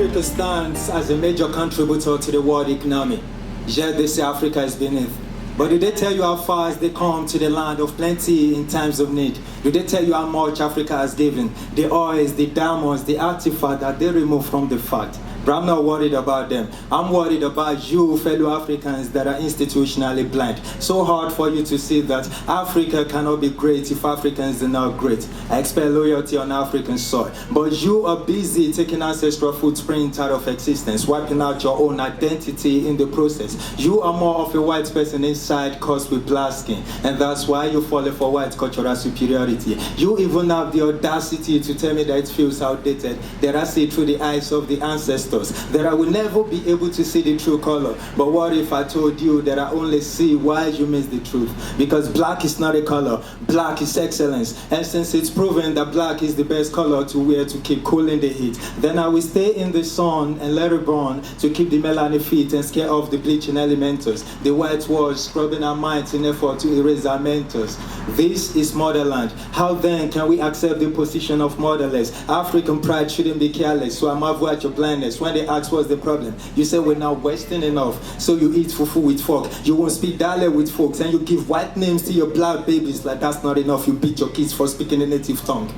America stands as a major contributor to the world economy, yet they say Africa is beneath. But do they tell you how far they come to the land of plenty in times of need? Do they tell you how much Africa has given? The oils, the diamonds, the artifacts that they remove from the fact. But I'm not worried about them. I'm worried about you, fellow Africans that are institutionally blind. So hard for you to see that Africa cannot be great if Africans are not great. I expect loyalty on African soil. But you are busy taking ancestral footprint out of existence, wiping out your own identity in the process. You are more of a white person inside caused with black skin. And that's why you fall for white cultural superiority. You even have the audacity to tell me that it feels outdated, that I see through the eyes of the ancestors, that I will never be able to see the true color. But what if I told you that I only see why you miss the truth? Because black is not a color, black is excellence. And since it's proven that black is the best color to wear to keep cooling the heat, then I will stay in the sun and let it burn to keep the melanin fit and scare off the bleaching elementals. The white walls scrubbing our minds in effort to erase our mentors. This is motherland. How then can we accept the position of motherless? African pride shouldn't be careless, so I marvel at your blindness. When they ask what's the problem, you say we're not Western enough, so you eat fufu with fork. You won't speak dialect with folks, and you give white names to your black babies like that's not enough. You beat your kids for speaking a native tongue.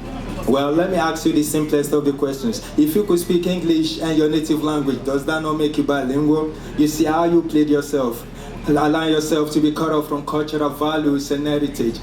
Well, let me ask you the simplest of the questions. If you could speak English and your native language, does that not make you bilingual? You see how you played yourself. Allow yourself to be cut off from cultural values and heritage.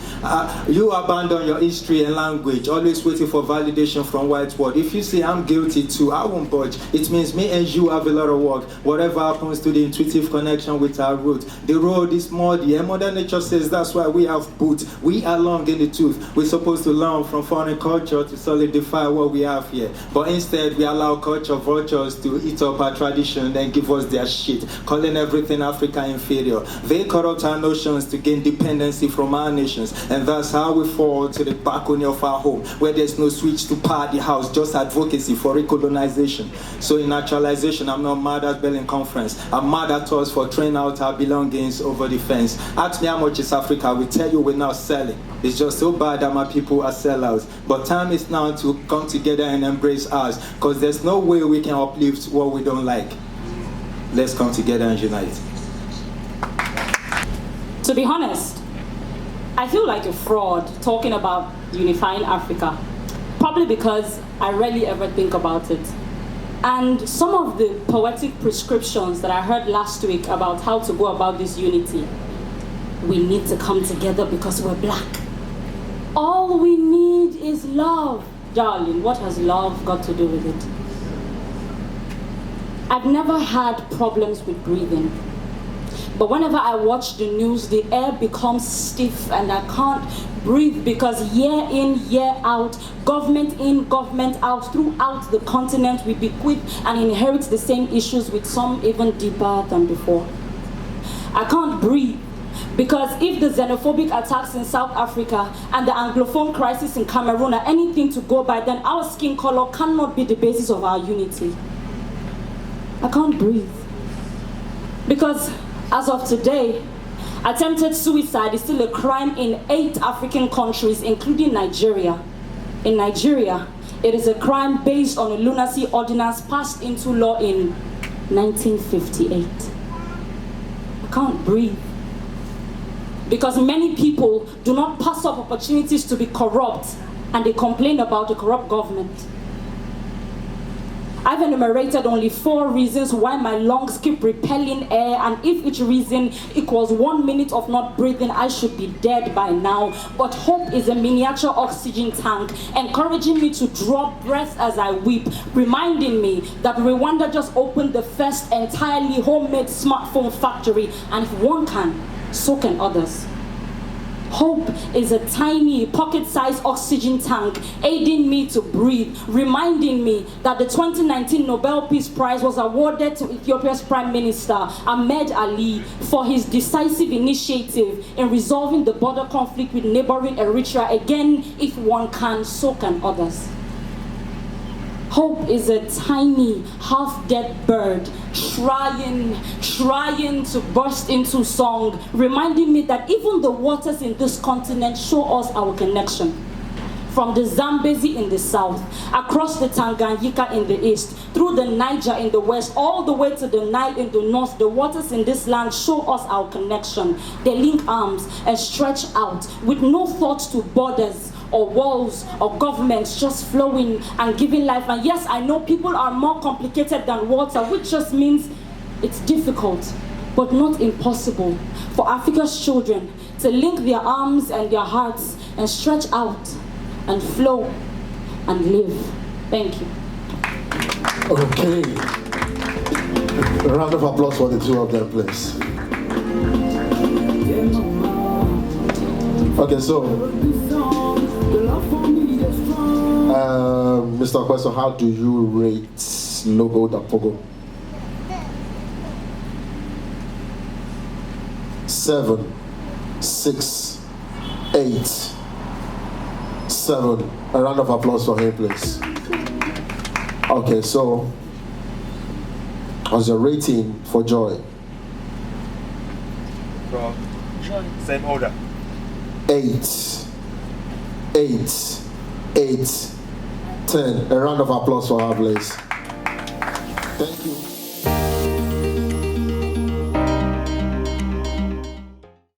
You abandon your history and language, always waiting for validation from white world. If you say I'm guilty too, I won't budge. It means me and you have a lot of work. Whatever happens to the intuitive connection with our roots. The road is muddy, and Mother Nature says that's why we have boots. We are long in the tooth. We're supposed to learn from foreign culture to solidify what we have here. But instead, we allow culture vultures to eat up our tradition and give us their shit, calling everything Africa inferior. They corrupt our notions to gain dependency from our nations, and that's how we fall to the balcony of our home, where there's no switch to power the house, just advocacy for recolonization. So in naturalization, I'm not mad at Berlin Conference. I'm mad at us for throwing out our belongings over the fence. Ask me how much is Africa, we tell you we're not selling. It's just so bad that my people are sellouts. But time is now to come together and embrace us, because there's no way we can uplift what we don't like. Let's come together and unite. To be honest, I feel like a fraud talking about unifying Africa, probably because I rarely ever think about it. And some of the poetic prescriptions that I heard last week about how to go about this unity, we need to come together because we're black. All we need is love. Darling, what has love got to do with it? I've never had problems with breathing. But whenever I watch the news, the air becomes stiff and I can't breathe because year in, year out, government in, government out, throughout the continent, we bequeath and inherit the same issues with some even deeper than before. I can't breathe because if the xenophobic attacks in South Africa and the Anglophone crisis in Cameroon are anything to go by, then our skin color cannot be the basis of our unity. I can't breathe because as of today, attempted suicide is still a crime in 8 African countries, including Nigeria. In Nigeria, it is a crime based on a lunacy ordinance passed into law in 1958. I can't breathe. Because many people do not pass up opportunities to be corrupt, and they complain about the corrupt government. I've enumerated only 4 reasons why my lungs keep repelling air, and if each reason equals 1 minute of not breathing, I should be dead by now. But hope is a miniature oxygen tank, encouraging me to draw breath as I weep, reminding me that Rwanda just opened the first entirely homemade smartphone factory, and if one can, so can others. Hope is a tiny pocket-sized oxygen tank aiding me to breathe, reminding me that the 2019 Nobel Peace Prize was awarded to Ethiopia's Prime Minister Ahmed Ali for his decisive initiative in resolving the border conflict with neighboring Eritrea. Again, if one can, so can others. Hope is a tiny, half-dead bird trying to burst into song, reminding me that even the waters in this continent show us our connection. from the Zambezi in the south, across the Tanganyika in the east, through the Naija in the west, all the way to the Nile in the north. The waters in this land show us our connection. They link arms and stretch out with no thought to borders or walls or governments, just flowing and giving life. And yes, I know people are more complicated than water, which just means it's difficult, but not impossible for Africa's children to link their arms and their hearts and stretch out and flow and live. Thank you. Okay. A round of applause for the two of them, please. Okay, so Mr. Question, how do you rate Logo da Pogo? 7, 6, 8, 7. A round of applause for him, please. Okay, so what's your rating for Joy? From Joy. Same order. 8, 8, 8, 10. A round of applause for her, please. Thank you.